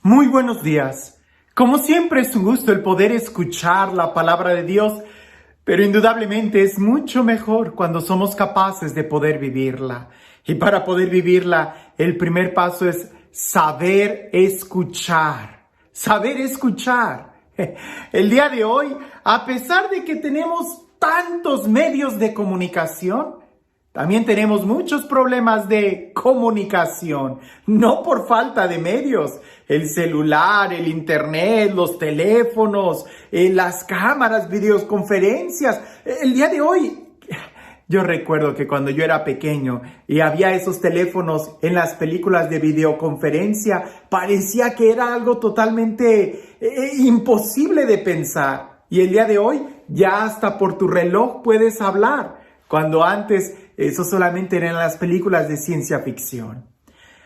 Muy buenos días. Como siempre es un gusto el poder escuchar la palabra de Dios, pero indudablemente es mucho mejor cuando somos capaces de poder vivirla. Y para poder vivirla, el primer paso es saber escuchar. Saber escuchar. El día de hoy, a pesar de que tenemos tantos medios de comunicación, también tenemos muchos problemas de comunicación, no por falta de medios. El celular, el internet, los teléfonos, las cámaras, videoconferencias. El día de hoy, yo recuerdo que cuando yo era pequeño y había esos teléfonos en las películas de videoconferencia, parecía que era algo totalmente imposible de pensar. Y el día de hoy, ya hasta por tu reloj puedes hablar, cuando antes eso solamente era en las películas de ciencia ficción.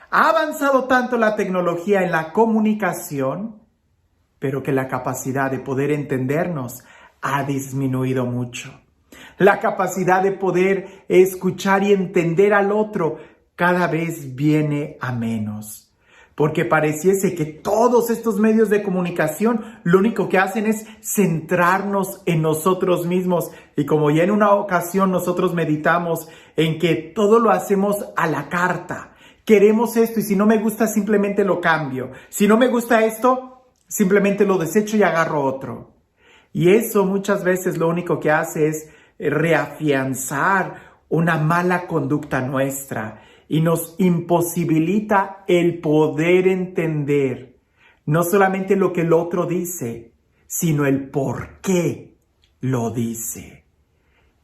Ha avanzado tanto la tecnología en la comunicación, pero que la capacidad de poder entendernos ha disminuido mucho. La capacidad de poder escuchar y entender al otro cada vez viene a menos. Porque pareciese que todos estos medios de comunicación lo único que hacen es centrarnos en nosotros mismos. Y como ya en una ocasión nosotros meditamos en que todo lo hacemos a la carta. Queremos esto y si no me gusta simplemente lo cambio. Si no me gusta esto, simplemente lo desecho y agarro otro. Y eso muchas veces lo único que hace es reafianzar una mala conducta nuestra. Y nos imposibilita el poder entender no solamente lo que el otro dice, sino el por qué lo dice.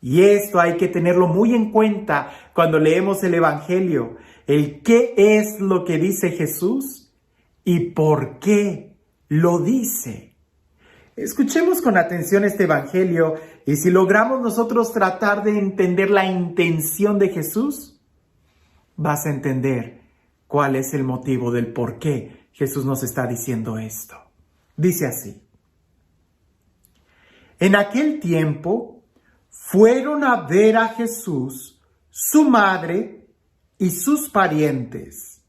Y esto hay que tenerlo muy en cuenta cuando leemos el Evangelio. El qué es lo que dice Jesús y por qué lo dice. Escuchemos con atención este Evangelio y si logramos nosotros tratar de entender la intención de Jesús, vas a entender cuál es el motivo del por qué Jesús nos está diciendo esto. Dice así: en aquel tiempo fueron a ver a Jesús, su madre y sus parientes,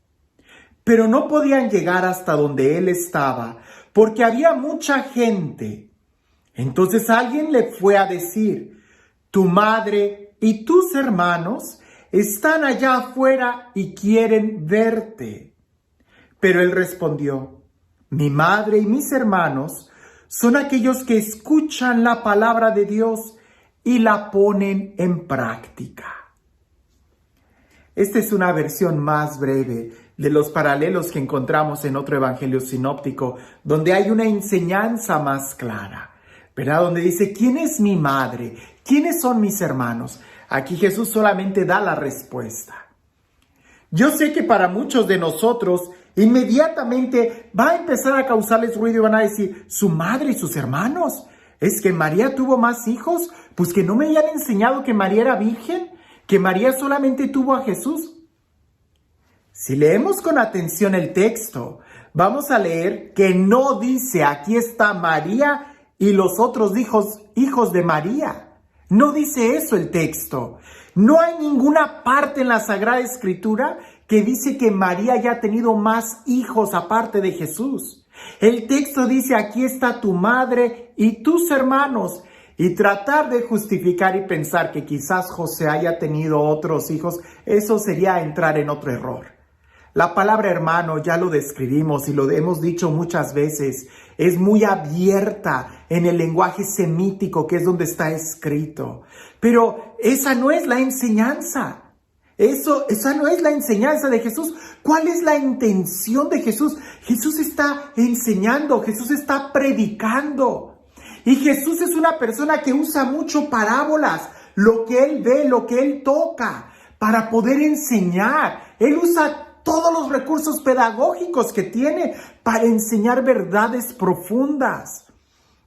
pero no podían llegar hasta donde él estaba porque había mucha gente. Entonces alguien le fue a decir: tu madre y tus hermanos están allá afuera y quieren verte. Pero él respondió: mi madre y mis hermanos son aquellos que escuchan la palabra de Dios y la ponen en práctica. Esta es una versión más breve de los paralelos que encontramos en otro evangelio sinóptico, donde hay una enseñanza más clara, ¿verdad? Donde dice: ¿quién es mi madre? ¿Quiénes son mis hermanos? Aquí Jesús solamente da la respuesta. Yo sé que para muchos de nosotros inmediatamente va a empezar a causarles ruido y van a decir: ¿su madre y sus hermanos? ¿Es que María tuvo más hijos? Pues que no me hayan enseñado que María era virgen, que María solamente tuvo a Jesús. Si leemos con atención el texto, vamos a leer que no dice: aquí está María y los otros hijos de María. No dice eso el texto. No hay ninguna parte en la Sagrada Escritura que dice que María haya tenido más hijos aparte de Jesús. El texto dice: aquí está tu madre y tus hermanos. Y tratar de justificar y pensar que quizás José haya tenido otros hijos, eso sería entrar en otro error. La palabra hermano, ya lo describimos y lo hemos dicho muchas veces, es muy abierta en el lenguaje semítico, que es donde está escrito. Pero esa no es la enseñanza. Esa no es la enseñanza de Jesús. ¿Cuál es la intención de Jesús? Jesús está enseñando, Jesús está predicando. Y Jesús es una persona que usa mucho parábolas, lo que él ve, lo que él toca, para poder enseñar. Él usa todos los recursos pedagógicos que tiene para enseñar verdades profundas.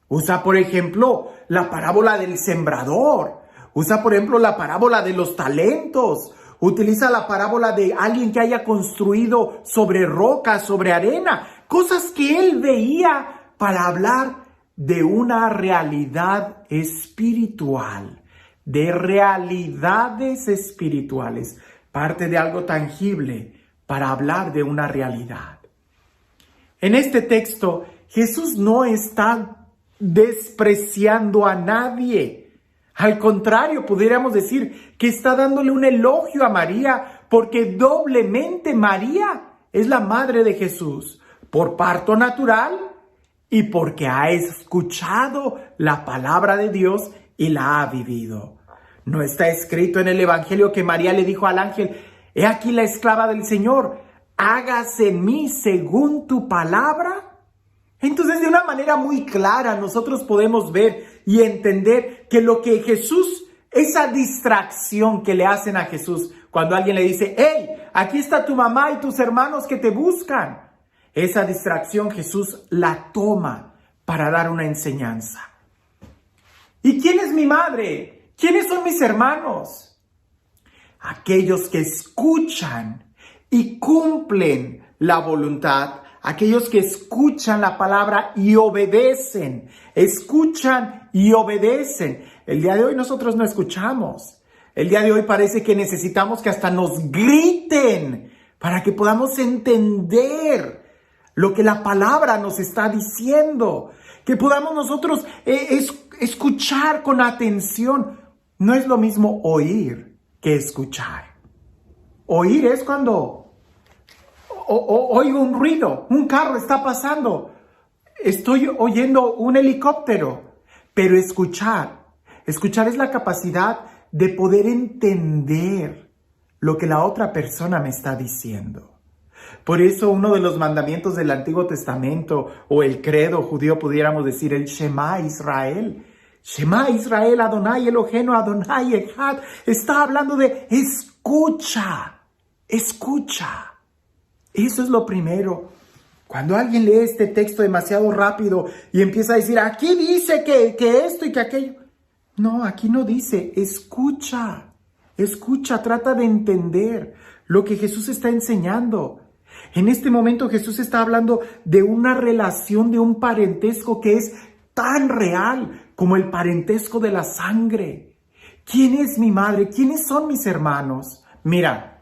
Usa, por ejemplo, la parábola del sembrador. Usa, por ejemplo, la parábola de los talentos. Utiliza la parábola de alguien que haya construido sobre roca, sobre arena. Cosas que él veía para hablar de una realidad espiritual. De realidades espirituales. Parte de algo tangible para hablar de una realidad. En este texto, Jesús no está despreciando a nadie. Al contrario, pudiéramos decir que está dándole un elogio a María, porque doblemente María es la madre de Jesús, por parto natural y porque ha escuchado la palabra de Dios y la ha vivido. ¿No está escrito en el Evangelio que María le dijo al ángel: he aquí la esclava del Señor, hágase en mí según tu palabra? Entonces, de una manera muy clara, nosotros podemos ver y entender que lo que Jesús, esa distracción que le hacen a Jesús, cuando alguien le dice: hey, aquí está tu mamá y tus hermanos que te buscan, esa distracción Jesús la toma para dar una enseñanza. ¿Y quién es mi madre? ¿Quiénes son mis hermanos? Aquellos que escuchan y cumplen la voluntad, aquellos que escuchan la palabra y obedecen, escuchan y obedecen. El día de hoy nosotros no escuchamos. El día de hoy parece que necesitamos que hasta nos griten para que podamos entender lo que la palabra nos está diciendo, que podamos nosotros escuchar con atención. No es lo mismo oír que escuchar. Oír es cuando oigo un ruido, un carro está pasando, estoy oyendo un helicóptero. Pero escuchar es la capacidad de poder entender lo que la otra persona me está diciendo. Por eso uno de los mandamientos del Antiguo Testamento, o el credo judío, pudiéramos decir el Shema Israel. Shema Israel, Adonai Eloheinu, Adonai Echad. Está hablando de escucha. Eso es lo primero. Cuando alguien lee este texto demasiado rápido y empieza a decir: aquí dice que esto y que aquello. No, aquí no dice. Escucha, trata de entender lo que Jesús está enseñando. En este momento Jesús está hablando de una relación, de un parentesco que es tan real como el parentesco de la sangre. ¿Quién es mi madre? ¿Quiénes son mis hermanos? Mira,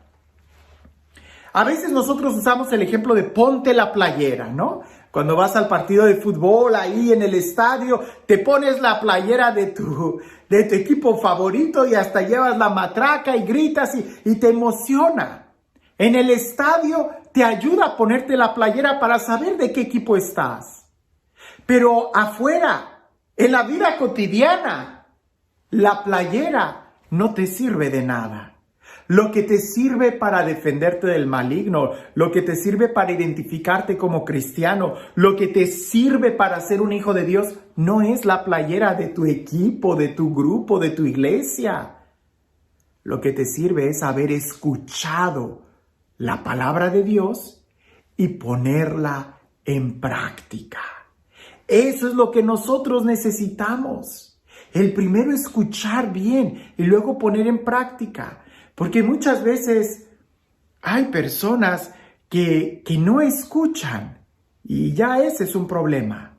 a veces nosotros usamos el ejemplo de ponte la playera, ¿no? Cuando vas al partido de fútbol, ahí en el estadio, te pones la playera de tu equipo favorito y hasta llevas la matraca y gritas y te emociona. En el estadio te ayuda a ponerte la playera para saber de qué equipo estás. Pero afuera, en la vida cotidiana, la playera no te sirve de nada. Lo que te sirve para defenderte del maligno, lo que te sirve para identificarte como cristiano, lo que te sirve para ser un hijo de Dios, no es la playera de tu equipo, de tu grupo, de tu iglesia. Lo que te sirve es haber escuchado la palabra de Dios y ponerla en práctica. Eso es lo que nosotros necesitamos. El primero escuchar bien y luego poner en práctica. Porque muchas veces hay personas que no escuchan y ya ese es un problema.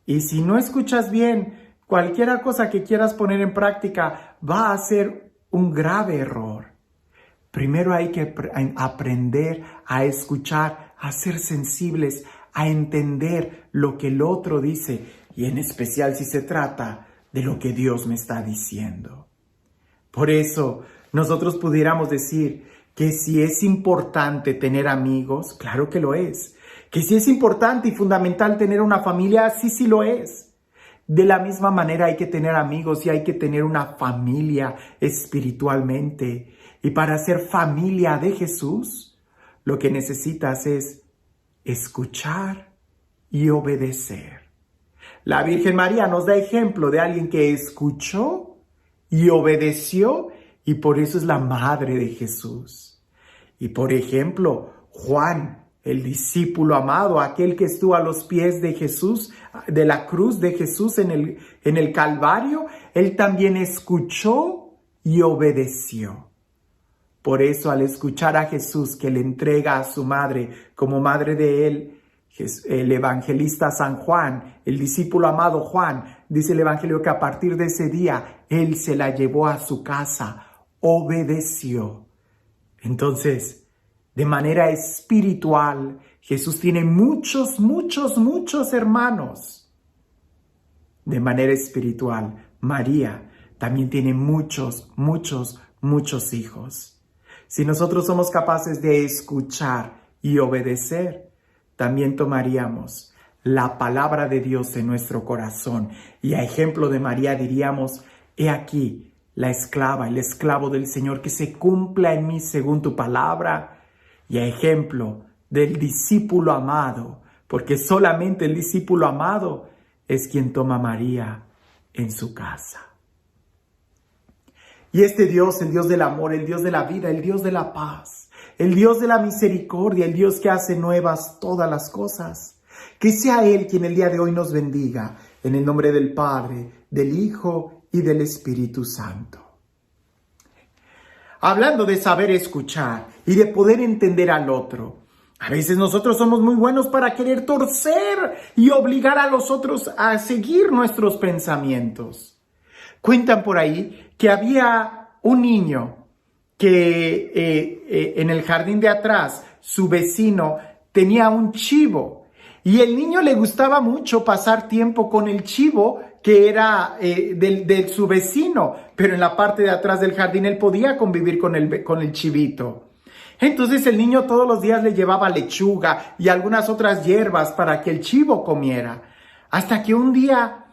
Y si no escuchas bien, cualquier cosa que quieras poner en práctica va a ser un grave error. Primero hay que aprender a escuchar, a ser sensibles, a entender lo que el otro dice y en especial si se trata de lo que Dios me está diciendo. Por eso nosotros pudiéramos decir que si es importante tener amigos, claro que lo es. Que si es importante y fundamental tener una familia, sí lo es. De la misma manera hay que tener amigos y hay que tener una familia espiritualmente. Y para ser familia de Jesús, lo que necesitas es escuchar y obedecer. La Virgen María nos da ejemplo de alguien que escuchó y obedeció y por eso es la madre de Jesús. Y por ejemplo, Juan, el discípulo amado, aquel que estuvo a los pies de Jesús, de la cruz de Jesús en el Calvario, él también escuchó y obedeció. Por eso al escuchar a Jesús que le entrega a su madre como madre de él, el evangelista San Juan, el discípulo amado Juan, dice el evangelio que a partir de ese día él se la llevó a su casa, obedeció. Entonces, de manera espiritual, Jesús tiene muchos, muchos, muchos hermanos. De manera espiritual, María también tiene muchos, muchos, muchos hijos. Si nosotros somos capaces de escuchar y obedecer, también tomaríamos la palabra de Dios en nuestro corazón. Y a ejemplo de María diríamos: he aquí la esclava, el esclavo del Señor, que se cumpla en mí según tu palabra. Y a ejemplo del discípulo amado, porque solamente el discípulo amado es quien toma a María en su casa. Y este Dios, el Dios del amor, el Dios de la vida, el Dios de la paz, el Dios de la misericordia, el Dios que hace nuevas todas las cosas, que sea Él quien el día de hoy nos bendiga, en el nombre del Padre, del Hijo y del Espíritu Santo. Hablando de saber escuchar y de poder entender al otro, a veces nosotros somos muy buenos para querer torcer y obligar a los otros a seguir nuestros pensamientos. Cuentan por ahí que había un niño que en el jardín de atrás, su vecino tenía un chivo y el niño le gustaba mucho pasar tiempo con el chivo que era de su vecino, pero en la parte de atrás del jardín él podía convivir con el chivito. Entonces el niño todos los días le llevaba lechuga y algunas otras hierbas para que el chivo comiera. Hasta que un día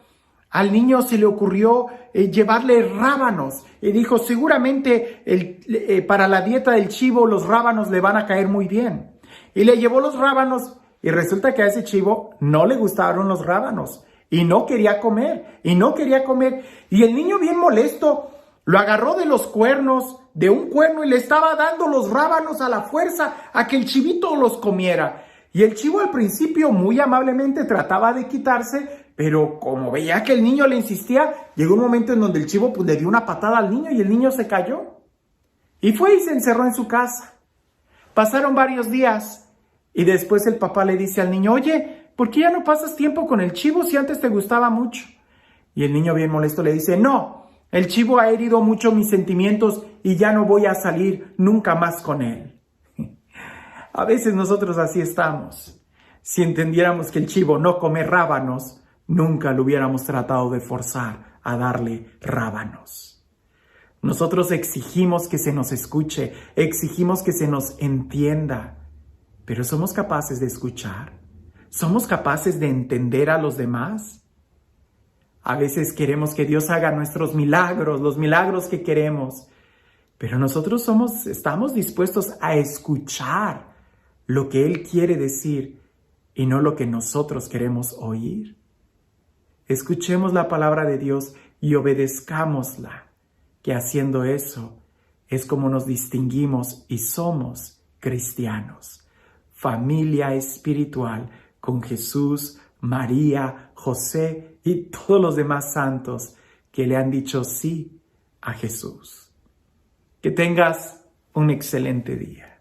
al niño se le ocurrió llevarle rábanos. Y dijo: seguramente para la dieta del chivo los rábanos le van a caer muy bien. Y le llevó los rábanos y resulta que a ese chivo no le gustaron los rábanos. Y no quería comer, y no quería comer. Y el niño, bien molesto, lo agarró de los cuernos, de un cuerno, y le estaba dando los rábanos a la fuerza a que el chivito los comiera. Y el chivo al principio muy amablemente trataba de quitarse, pero como veía que el niño le insistía, llegó un momento en donde el chivo le dio una patada al niño y el niño se cayó. Y fue y se encerró en su casa. Pasaron varios días y después el papá le dice al niño: oye, ¿por qué ya no pasas tiempo con el chivo si antes te gustaba mucho? Y el niño, bien molesto, le dice: no, el chivo ha herido mucho mis sentimientos y ya no voy a salir nunca más con él. A veces nosotros así estamos. Si entendiéramos que el chivo no come rábanos, nunca lo hubiéramos tratado de forzar a darle rábanos. Nosotros exigimos que se nos escuche, exigimos que se nos entienda, pero ¿somos capaces de escuchar? ¿Somos capaces de entender a los demás? A veces queremos que Dios haga nuestros milagros, los milagros que queremos, pero nosotros estamos dispuestos a escuchar lo que Él quiere decir y no lo que nosotros queremos oír. Escuchemos la palabra de Dios y obedezcámosla, que haciendo eso es como nos distinguimos y somos cristianos. Familia espiritual con Jesús, María, José y todos los demás santos que le han dicho sí a Jesús. Que tengas un excelente día.